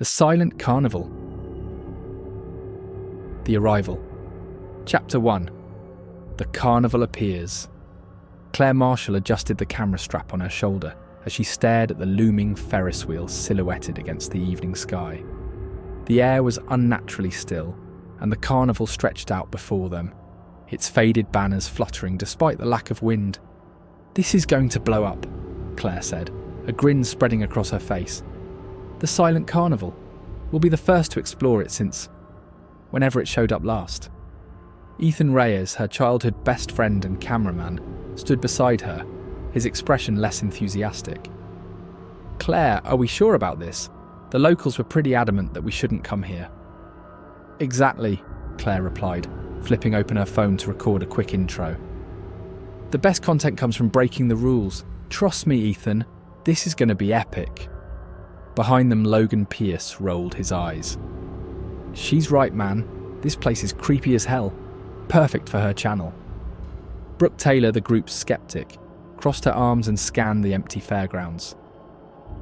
The Silent Carnival. The Arrival. Chapter 1. The Carnival Appears. Claire Marshall adjusted the camera strap on her shoulder as she stared at the looming Ferris wheel silhouetted against the evening sky. The air was unnaturally still, and the carnival stretched out before them, its faded banners fluttering despite the lack of wind. "This is going to blow up," Claire said, a grin spreading across her face. "The Silent Carnival. We'll be the first to explore it since whenever it showed up last." Ethan Reyes, her childhood best friend and cameraman, stood beside her, his expression less enthusiastic. "Claire, are we sure about this? The locals were pretty adamant that we shouldn't come here." "Exactly," Claire replied, flipping open her phone to record a quick intro. "The best content comes from breaking the rules. Trust me, Ethan, this is going to be epic." Behind them, Logan Pierce rolled his eyes. "She's right, man. This place is creepy as hell. Perfect for her channel." Brooke Taylor, the group's skeptic, crossed her arms and scanned the empty fairgrounds.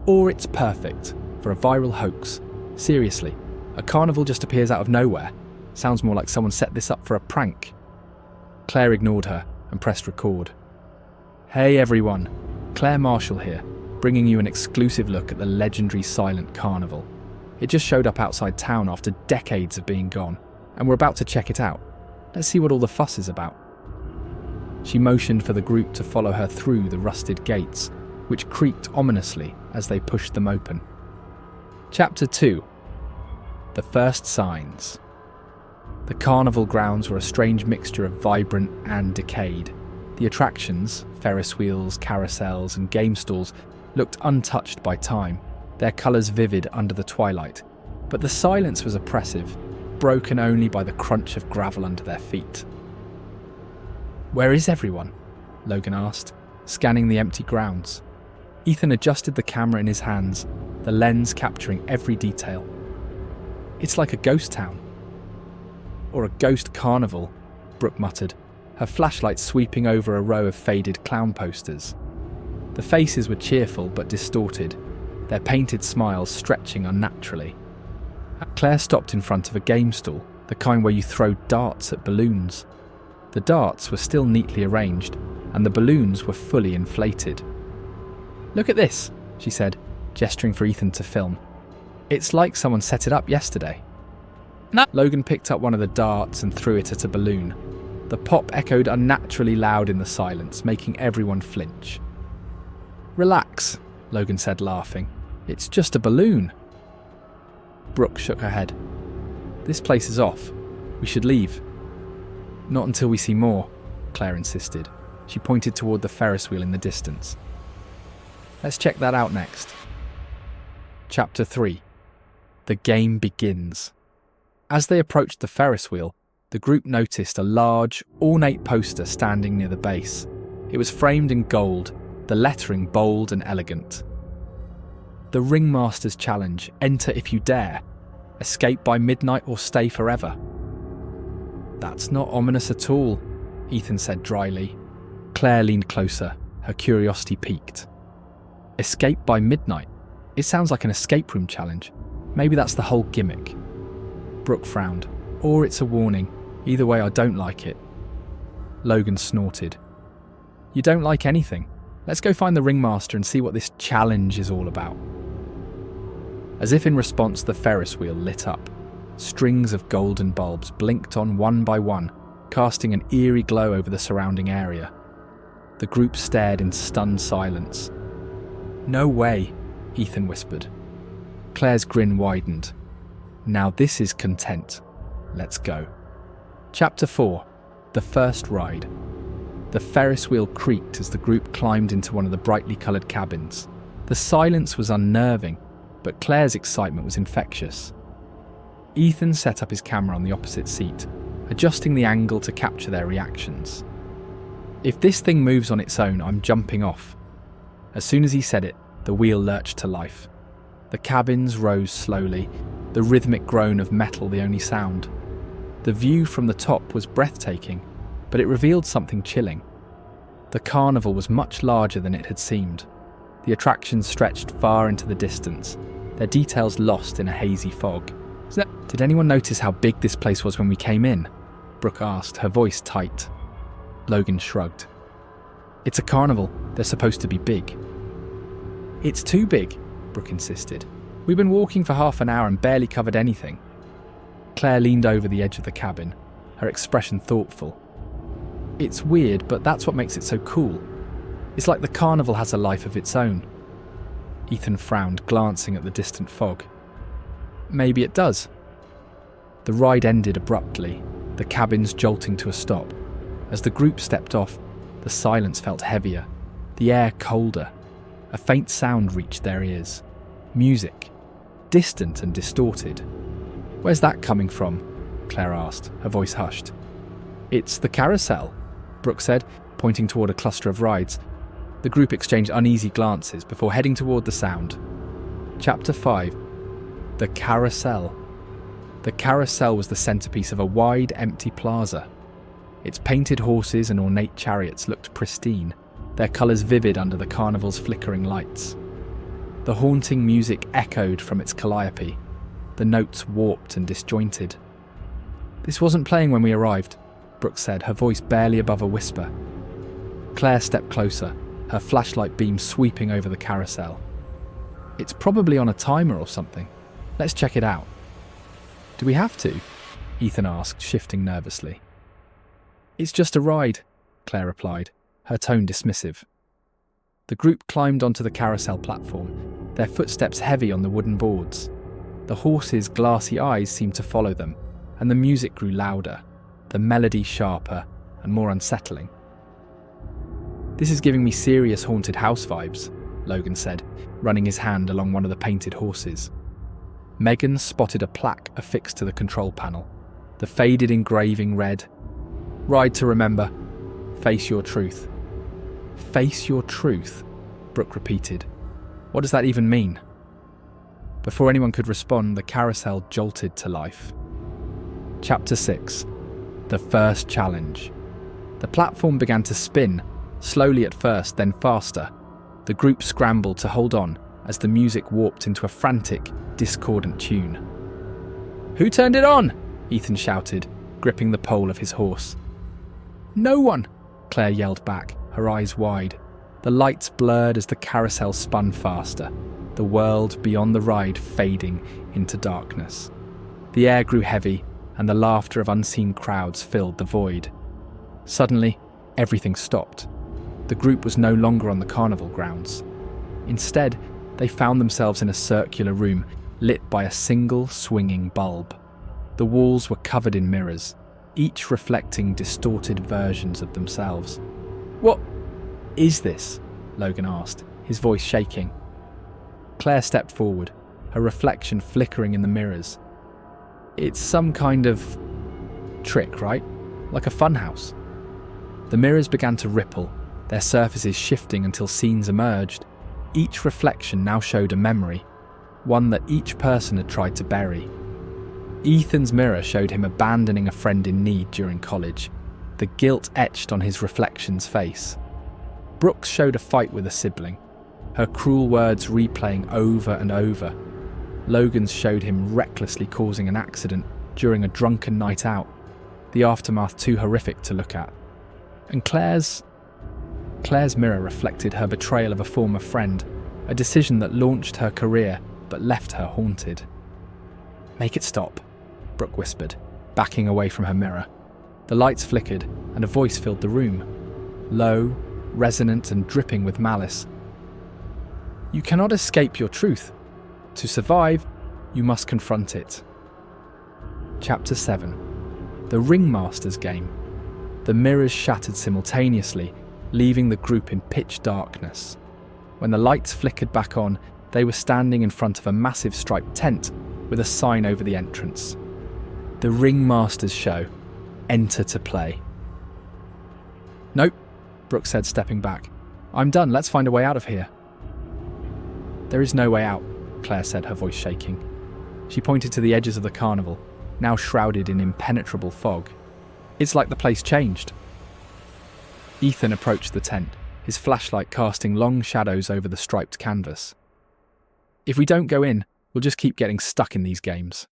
"Or it's perfect for a viral hoax. Seriously, a carnival just appears out of nowhere. Sounds more like someone set this up for a prank." Claire ignored her and pressed record. "Hey everyone, Claire Marshall here, bringing you an exclusive look at the legendary Silent Carnival. It just showed up outside town after decades of being gone, and we're about to check it out. Let's see what all the fuss is about." She motioned for the group to follow her through the rusted gates, which creaked ominously as they pushed them open. Chapter 2. The First Signs. The carnival grounds were a strange mixture of vibrant and decayed. The attractions, Ferris wheels, carousels, and game stalls, looked untouched by time, their colours vivid under the twilight. But the silence was oppressive, broken only by the crunch of gravel under their feet. "Where is everyone?" Logan asked, scanning the empty grounds. Ethan adjusted the camera in his hands, the lens capturing every detail. "It's like a ghost town." "Or a ghost carnival," Brooke muttered, her flashlight sweeping over a row of faded clown posters. The faces were cheerful but distorted, their painted smiles stretching unnaturally. Claire stopped in front of a game stall, the kind where you throw darts at balloons. The darts were still neatly arranged, and the balloons were fully inflated. "Look at this," she said, gesturing for Ethan to film. "It's like someone set it up yesterday." No. Logan picked up one of the darts and threw it at a balloon. The pop echoed unnaturally loud in the silence, making everyone flinch. "Relax," Logan said, laughing. "It's just a balloon." Brooke shook her head. "This place is off. We should leave." "Not until we see more," Claire insisted. She pointed toward the Ferris wheel in the distance. "Let's check that out next." Chapter 3. The game begins. As they approached the Ferris wheel, the group noticed a large, ornate poster standing near the base. It was framed in gold, the lettering bold and elegant. "The Ringmaster's Challenge. Enter if you dare. Escape by midnight or stay forever." "That's not ominous at all," Ethan said dryly. Claire leaned closer, her curiosity piqued. "Escape by midnight? It sounds like an escape room challenge. Maybe that's the whole gimmick." Brooke frowned. "Or it's a warning. Either way, I don't like it." Logan snorted. "You don't like anything? Let's go find the Ringmaster and see what this challenge is all about." As if in response, the Ferris wheel lit up. Strings of golden bulbs blinked on one by one, casting an eerie glow over the surrounding area. The group stared in stunned silence. "No way," Ethan whispered. Claire's grin widened. "Now this is content. Let's go." Chapter 4. The First Ride. The Ferris wheel creaked as the group climbed into one of the brightly coloured cabins. The silence was unnerving, but Claire's excitement was infectious. Ethan set up his camera on the opposite seat, adjusting the angle to capture their reactions. "If this thing moves on its own, I'm jumping off." As soon as he said it, the wheel lurched to life. The cabins rose slowly, the rhythmic groan of metal the only sound. The view from the top was breathtaking, but it revealed something chilling. The carnival was much larger than it had seemed. The attractions stretched far into the distance, their details lost in a hazy fog. Did anyone notice how big this place was when we came in? Brooke asked, her voice tight. Logan shrugged. It's a carnival. They're supposed to be big. It's too big, Brooke insisted. We've been walking for half an hour and barely covered anything. Claire leaned over the edge of the cabin, her expression thoughtful. It's weird, but that's what makes it so cool. It's like the carnival has a life of its own. Ethan frowned, glancing at the distant fog. Maybe it does. The ride ended abruptly, the cabins jolting to a stop. As the group stepped off, the silence felt heavier, the air colder. A faint sound reached their ears. Music, distant and distorted. Where's that coming from? Claire asked, her voice hushed. It's the carousel, Brooke said, pointing toward a cluster of rides. The group exchanged uneasy glances before heading toward the sound. Chapter 5. The Carousel. The carousel was the centerpiece of a wide, empty plaza. Its painted horses and ornate chariots looked pristine, their colors vivid under the carnival's flickering lights. The haunting music echoed from its calliope, the notes warped and disjointed. This wasn't playing when we arrived, Brooke said, her voice barely above a whisper. Claire stepped closer, her flashlight beam sweeping over the carousel. It's probably on a timer or something. Let's check it out. Do we have to? Ethan asked, shifting nervously. It's just a ride, Claire replied, her tone dismissive. The group climbed onto the carousel platform, their footsteps heavy on the wooden boards. The horses' glassy eyes seemed to follow them, and the music grew louder, the melody sharper and more unsettling. This is giving me serious haunted house vibes, Logan said, running his hand along one of the painted horses. Megan spotted a plaque affixed to the control panel, the faded engraving read, "Ride to remember, face your truth." Face your truth, Brooke repeated. What does that even mean? Before anyone could respond, the carousel jolted to life. Chapter 6. The First Challenge. The platform began to spin, slowly at first, then faster. The group scrambled to hold on as the music warped into a frantic, discordant tune. "Who turned it on?" Ethan shouted, gripping the pole of his horse. "No one," Claire yelled back, her eyes wide. The lights blurred as the carousel spun faster, the world beyond the ride fading into darkness. The air grew heavy, and the laughter of unseen crowds filled the void. Suddenly, everything stopped. The group was no longer on the carnival grounds. Instead, they found themselves in a circular room lit by a single swinging bulb. The walls were covered in mirrors, each reflecting distorted versions of themselves. "What is this?" Logan asked, his voice shaking. Claire stepped forward, her reflection flickering in the mirrors. "It's some kind of trick, right? Like a funhouse." The mirrors began to ripple, their surfaces shifting until scenes emerged. Each reflection now showed a memory, one that each person had tried to bury. Ethan's mirror showed him abandoning a friend in need during college, the guilt etched on his reflection's face. Brooks showed a fight with a sibling, her cruel words replaying over and over. Logan's showed him recklessly causing an accident during a drunken night out, the aftermath too horrific to look at. And Claire's mirror reflected her betrayal of a former friend, a decision that launched her career but left her haunted. "Make it stop," Brooke whispered, backing away from her mirror. The lights flickered, and a voice filled the room, low, resonant and dripping with malice. "You cannot escape your truth. To survive, you must confront it." Chapter 7. The Ringmaster's Game. The mirrors shattered simultaneously, leaving the group in pitch darkness. When the lights flickered back on, they were standing in front of a massive striped tent with a sign over the entrance. "The Ringmaster's Show. Enter to play." "Nope," Brooke said, stepping back. "I'm done. Let's find a way out of here." "There is no way out," Claire said, her voice shaking. She pointed to the edges of the carnival, now shrouded in impenetrable fog. "It's like the place changed." Ethan approached the tent, his flashlight casting long shadows over the striped canvas. "If we don't go in, We'll just keep getting stuck in these games.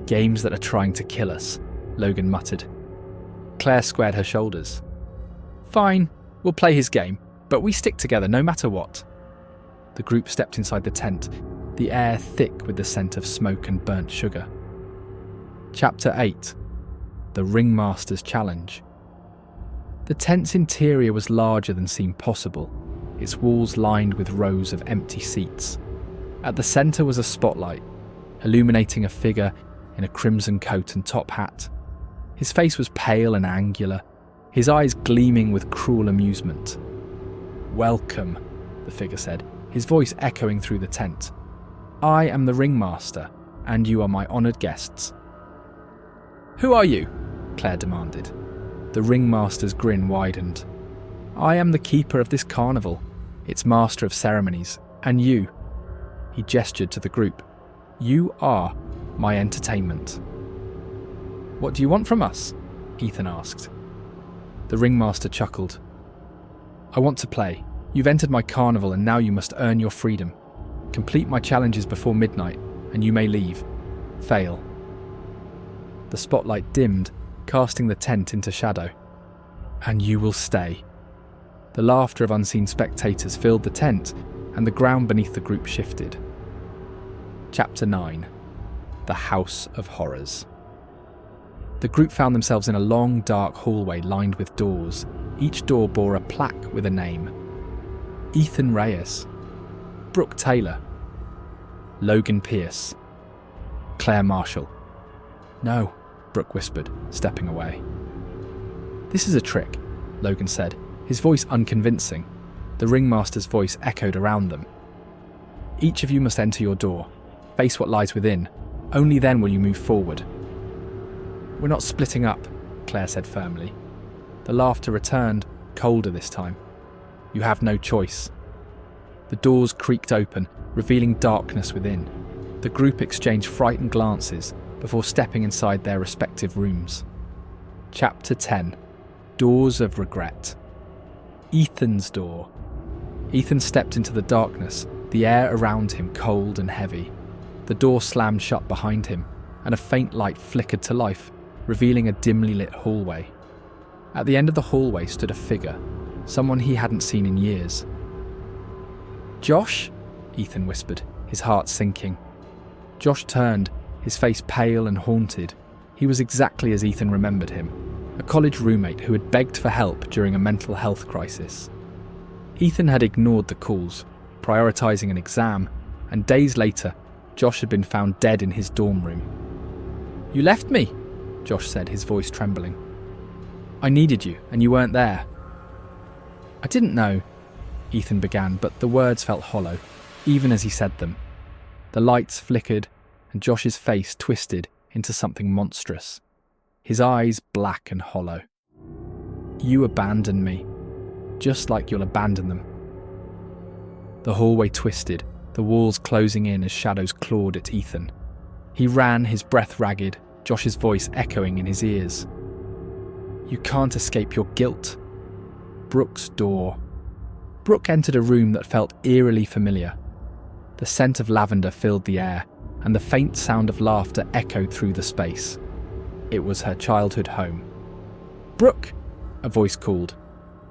Games that are trying to kill us, Logan muttered. Claire squared her shoulders. Fine, we'll play his game, but we stick together no matter what. The group stepped inside the tent, the air thick with the scent of smoke and burnt sugar. Chapter 8. The Ringmaster's Challenge. The tent's interior was larger than seemed possible, its walls lined with rows of empty seats. At the centre was a spotlight, illuminating a figure in a crimson coat and top hat. His face was pale and angular, his eyes gleaming with cruel amusement. "Welcome," the figure said, his voice echoing through the tent. "I am the Ringmaster, and you are my honoured guests." "Who are you?" Claire demanded. The Ringmaster's grin widened. "I am the keeper of this carnival, its master of ceremonies, and you," he gestured to the group, "you are my entertainment." "What do you want from us?" Ethan asked. The Ringmaster chuckled. "I want to play. You've entered my carnival and now you must earn your freedom. Complete my challenges before midnight and you may leave. Fail." The spotlight dimmed, casting the tent into shadow. "And you will stay." The laughter of unseen spectators filled the tent and the ground beneath the group shifted. Chapter 9. The House of Horrors. The group found themselves in a long, dark hallway lined with doors. Each door bore a plaque with a name. Ethan Reyes, Brooke Taylor, Logan Pierce, Claire Marshall. "No," Brooke whispered, stepping away. "This is a trick," Logan said, his voice unconvincing. The Ringmaster's voice echoed around them. "Each of you must enter your door, face what lies within. Only then will you move forward." "We're not splitting up," Claire said firmly. The laughter returned, colder this time. "You have no choice." The doors creaked open, revealing darkness within. The group exchanged frightened glances before stepping inside their respective rooms. Chapter 10. Doors of Regret. Ethan's door. Ethan stepped into the darkness, the air around him cold and heavy. The door slammed shut behind him, and a faint light flickered to life, revealing a dimly lit hallway. At the end of the hallway stood a figure, someone he hadn't seen in years. "Josh?" Ethan whispered, his heart sinking. Josh turned, his face pale and haunted. He was exactly as Ethan remembered him, a college roommate who had begged for help during a mental health crisis. Ethan had ignored the calls, prioritising an exam, and days later, Josh had been found dead in his dorm room. "You left me," Josh said, his voice trembling. "I needed you, and you weren't there." "I didn't know," Ethan began, but the words felt hollow, even as he said them. The lights flickered, and Josh's face twisted into something monstrous, his eyes black and hollow. "You abandoned me, just like you'll abandon them." The hallway twisted, the walls closing in as shadows clawed at Ethan. He ran, his breath ragged, Josh's voice echoing in his ears. "You can't escape your guilt." Brooke's door. Brooke entered a room that felt eerily familiar. The scent of lavender filled the air, and the faint sound of laughter echoed through the space. It was her childhood home. "Brooke!" a voice called.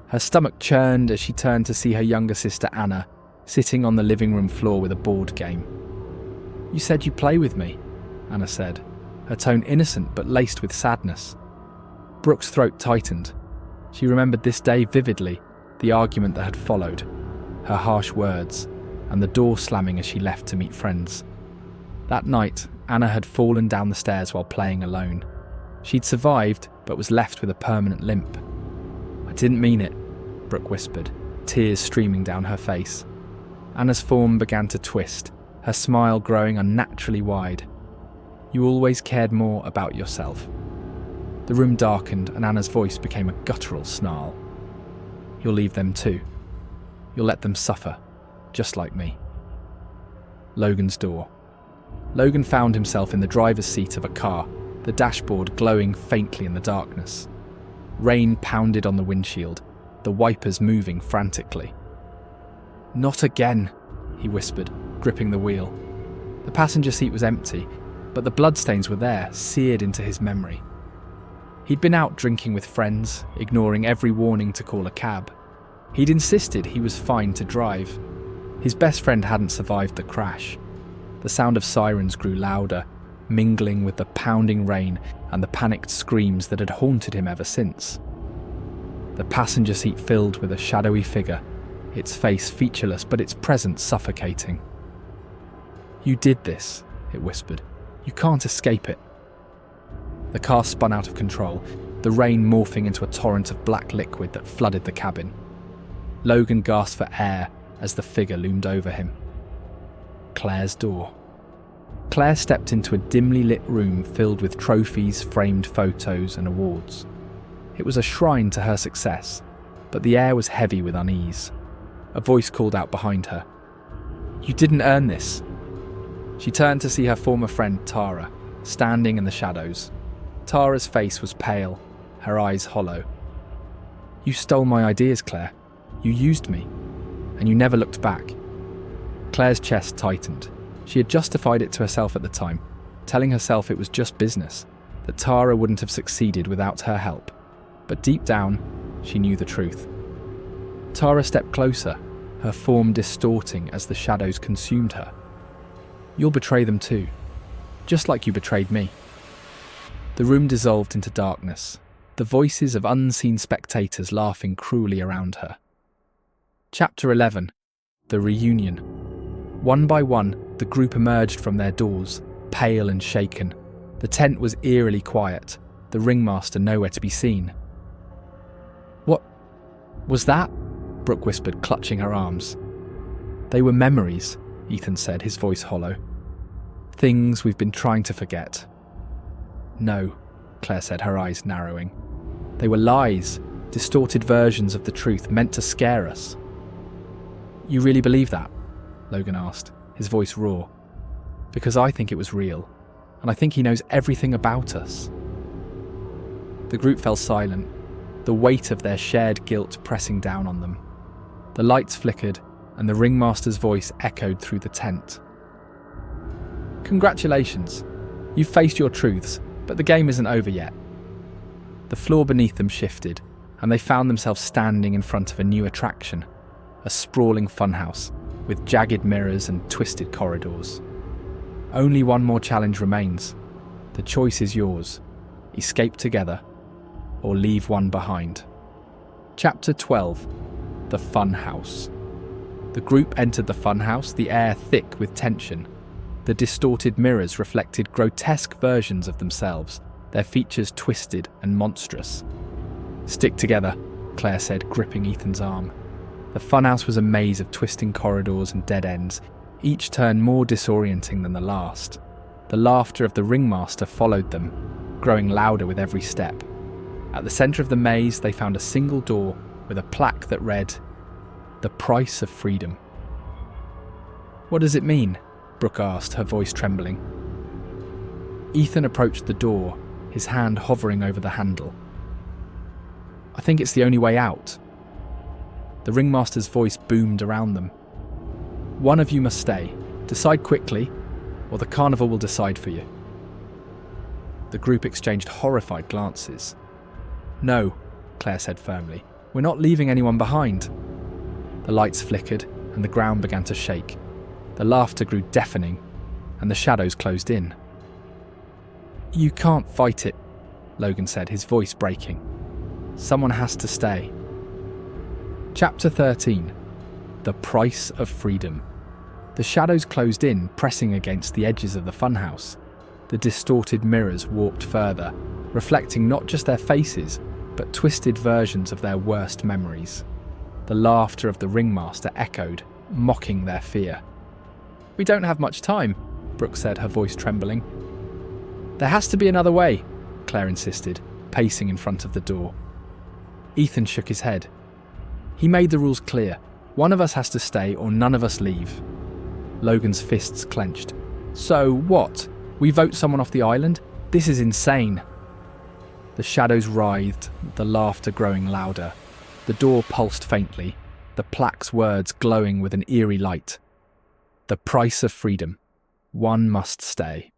Her stomach churned as she turned to see her younger sister Anna, sitting on the living room floor with a board game. "You said you'd play with me," Anna said, her tone innocent but laced with sadness. Brooke's throat tightened. She remembered this day vividly, the argument that had followed, her harsh words, and the door slamming as she left to meet friends. That night, Anna had fallen down the stairs while playing alone. She'd survived, but was left with a permanent limp. "I didn't mean it," Brooke whispered, tears streaming down her face. Anna's form began to twist, her smile growing unnaturally wide. "You always cared more about yourself." The room darkened and Anna's voice became a guttural snarl. "You'll leave them too. You'll let them suffer, just like me." Logan's door. Logan found himself in the driver's seat of a car, the dashboard glowing faintly in the darkness. Rain pounded on the windshield, the wipers moving frantically. "Not again," he whispered, gripping the wheel. The passenger seat was empty, but the bloodstains were there, seared into his memory. He'd been out drinking with friends, ignoring every warning to call a cab. He'd insisted he was fine to drive. His best friend hadn't survived the crash. The sound of sirens grew louder, mingling with the pounding rain and the panicked screams that had haunted him ever since. The passenger seat filled with a shadowy figure, its face featureless but its presence suffocating. "You did this," it whispered. "You can't escape it." The car spun out of control, the rain morphing into a torrent of black liquid that flooded the cabin. Logan gasped for air as the figure loomed over him. Claire's door. Claire stepped into a dimly lit room filled with trophies, framed photos and awards. It was a shrine to her success, but the air was heavy with unease. A voice called out behind her. "You didn't earn this." She turned to see her former friend Tara, standing in the shadows. Tara's face was pale, her eyes hollow. "You stole my ideas, Claire. You used me. And you never looked back." Claire's chest tightened. She had justified it to herself at the time, telling herself it was just business, that Tara wouldn't have succeeded without her help. But deep down, she knew the truth. Tara stepped closer, her form distorting as the shadows consumed her. "You'll betray them too, just like you betrayed me." The room dissolved into darkness, the voices of unseen spectators laughing cruelly around her. Chapter 11. The Reunion. One by one, the group emerged from their doors, pale and shaken. The tent was eerily quiet, the ringmaster nowhere to be seen. "What was that?" Brooke whispered, clutching her arms. "They were memories," Ethan said, his voice hollow. "Things we've been trying to forget." "No," Claire said, her eyes narrowing. "They were lies, distorted versions of the truth meant to scare us." "You really believe that?" Logan asked, his voice raw. "Because I think it was real, and I think he knows everything about us." The group fell silent, the weight of their shared guilt pressing down on them. The lights flickered, and the ringmaster's voice echoed through the tent. "Congratulations. You've faced your truths, but the game isn't over yet." The floor beneath them shifted, and they found themselves standing in front of a new attraction, a sprawling funhouse with jagged mirrors and twisted corridors. Only one more challenge remains. The choice is yours. Escape together, or leave one behind. Chapter 12. The Funhouse. The group entered the funhouse, the air thick with tension. The distorted mirrors reflected grotesque versions of themselves, their features twisted and monstrous. "Stick together," Claire said, gripping Ethan's arm. The funhouse was a maze of twisting corridors and dead ends, each turn more disorienting than the last. The laughter of the ringmaster followed them, growing louder with every step. At the centre of the maze, they found a single door with a plaque that read, "The Price of Freedom." "What does it mean?" Brooke asked, her voice trembling. Ethan approached the door, his hand hovering over the handle. "I think it's the only way out." The ringmaster's voice boomed around them. "One of you must stay. Decide quickly, or the carnival will decide for you." The group exchanged horrified glances. "No," Claire said firmly. "We're not leaving anyone behind." The lights flickered, and the ground began to shake. The laughter grew deafening, and the shadows closed in. "You can't fight it," Logan said, his voice breaking. "Someone has to stay." Chapter 13. The Price of Freedom. The shadows closed in, pressing against the edges of the funhouse. The distorted mirrors warped further, reflecting not just their faces, but twisted versions of their worst memories. The laughter of the ringmaster echoed, mocking their fear. "We don't have much time," Brooke said, her voice trembling. "There has to be another way," Claire insisted, pacing in front of the door. Ethan shook his head. "He made the rules clear. One of us has to stay or none of us leave." Logan's fists clenched. "So what? We vote someone off the island? This is insane." The shadows writhed, the laughter growing louder. The door pulsed faintly, the plaque's words glowing with an eerie light. The price of freedom. One must stay.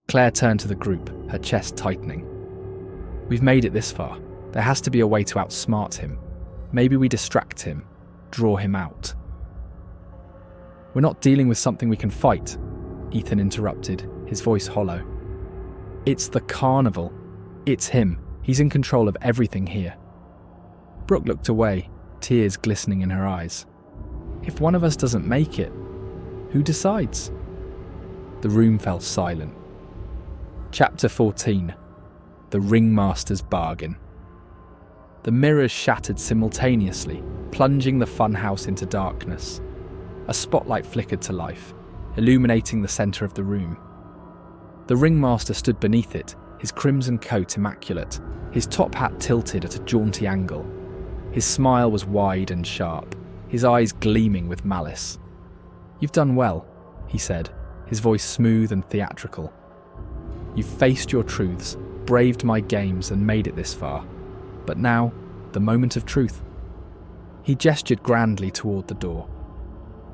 Claire turned to the group, her chest tightening. We've made it this far. There has to be a way to outsmart him. Maybe we distract him, draw him out. We're not dealing with something we can fight, Ethan interrupted, his voice hollow. It's the Carnival. It's him. He's in control of everything here. Brooke looked away, tears glistening in her eyes. If one of us doesn't make it, who decides? The room fell silent. Chapter 14. The Ringmaster's Bargain. The mirrors shattered simultaneously, plunging the funhouse into darkness. A spotlight flickered to life, illuminating the centre of the room. The Ringmaster stood beneath it, his crimson coat immaculate, his top hat tilted at a jaunty angle. His smile was wide and sharp, his eyes gleaming with malice. "You've done well," he said, his voice smooth and theatrical. "You've faced your truths, braved my games and made it this far. But now, the moment of truth." He gestured grandly toward the door.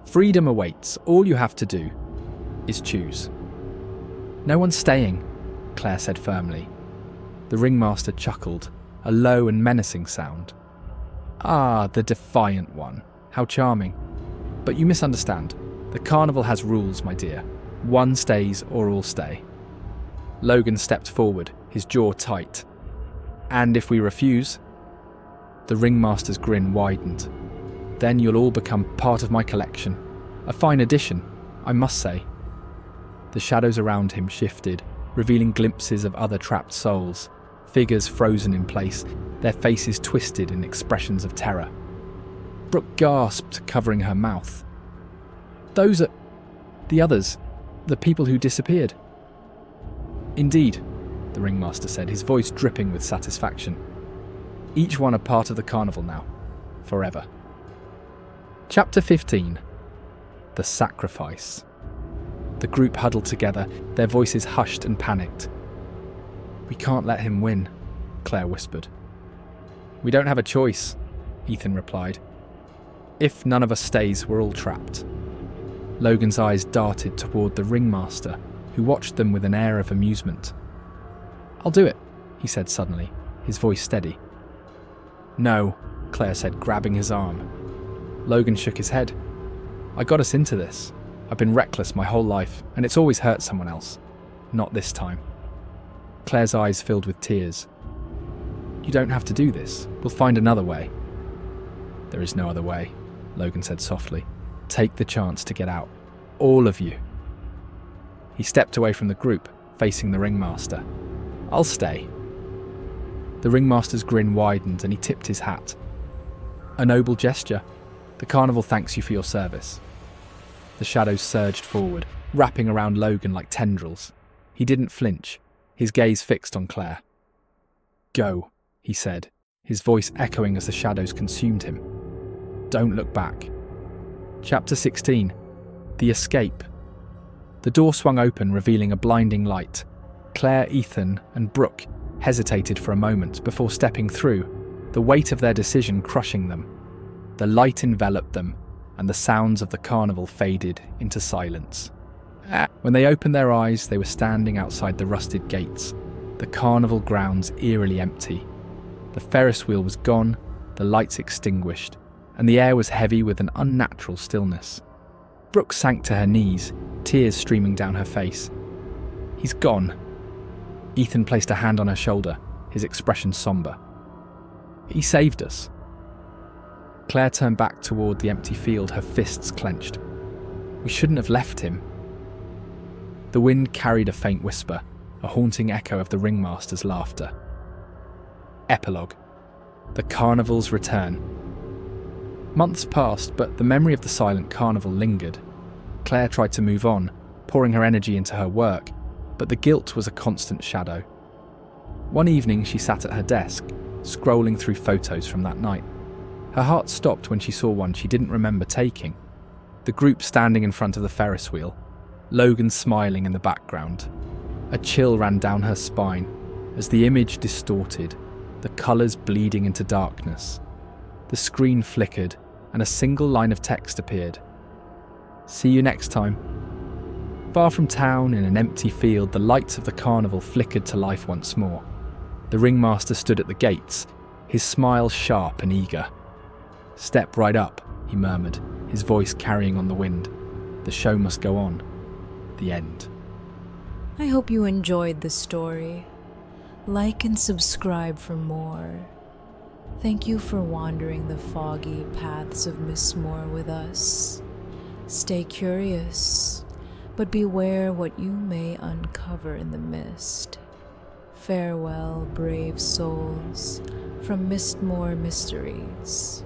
"Freedom awaits. All you have to do is choose." "No one's staying," Claire said firmly. The Ringmaster chuckled, a low and menacing sound. "Ah, the defiant one. How charming. But you misunderstand. The Carnival has rules, my dear. One stays or all stay." Logan stepped forward, his jaw tight. "And if we refuse?" The Ringmaster's grin widened. "Then you'll all become part of my collection. A fine addition, I must say." The shadows around him shifted, revealing glimpses of other trapped souls, figures frozen in place, their faces twisted in expressions of terror. Brooke gasped, covering her mouth. "Those are the others, the people who disappeared." "Indeed," the Ringmaster said, his voice dripping with satisfaction. "Each one a part of the Carnival now, forever." Chapter 15. The Sacrifice. The group huddled together, their voices hushed and panicked. "We can't let him win," Claire whispered. "We don't have a choice," Ethan replied. "If none of us stays, we're all trapped." Logan's eyes darted toward the Ringmaster, who watched them with an air of amusement. "I'll do it," he said suddenly, his voice steady. "No," Claire said, grabbing his arm. Logan shook his head. "I got us into this. I've been reckless my whole life, and it's always hurt someone else. Not this time." Claire's eyes filled with tears. "You don't have to do this. We'll find another way." "There is no other way," Logan said softly. "Take the chance to get out. All of you." He stepped away from the group, facing the Ringmaster. "I'll stay." The Ringmaster's grin widened and he tipped his hat. "A noble gesture. The Carnival thanks you for your service." The shadows surged forward, wrapping around Logan like tendrils. He didn't flinch, his gaze fixed on Claire. "Go," he said, his voice echoing as the shadows consumed him. "Don't look back." Chapter 16. The Escape. The door swung open, revealing a blinding light. Claire, Ethan, and Brooke hesitated for a moment before stepping through, the weight of their decision crushing them. The light enveloped them, and the sounds of the Carnival faded into silence. When they opened their eyes, they were standing outside the rusted gates, the Carnival grounds eerily empty. The Ferris wheel was gone, the lights extinguished, and the air was heavy with an unnatural stillness. Brooke sank to her knees, tears streaming down her face. "He's gone." Ethan placed a hand on her shoulder, his expression somber. "He saved us." Claire turned back toward the empty field, her fists clenched. "We shouldn't have left him." The wind carried a faint whisper, a haunting echo of the Ringmaster's laughter. Epilogue. The Carnival's return. Months passed, but the memory of the silent Carnival lingered. Claire tried to move on, pouring her energy into her work, but the guilt was a constant shadow. One evening she sat at her desk, scrolling through photos from that night. Her heart stopped when she saw one she didn't remember taking. The group standing in front of the Ferris wheel, Logan smiling in the background. A chill ran down her spine as the image distorted, the colours bleeding into darkness. The screen flickered and a single line of text appeared. See you next time. Far from town, in an empty field, the lights of the carnival flickered to life once more. The ringmaster stood at the gates, his smile sharp and eager. "Step right up," he murmured, his voice carrying on the wind. "The show must go on." The end. I hope you enjoyed the story. Like and subscribe for more. Thank you for wandering the foggy paths of Mistmore with us. Stay curious, but beware what you may uncover in the mist. Farewell, brave souls, from Mistmore Mysteries.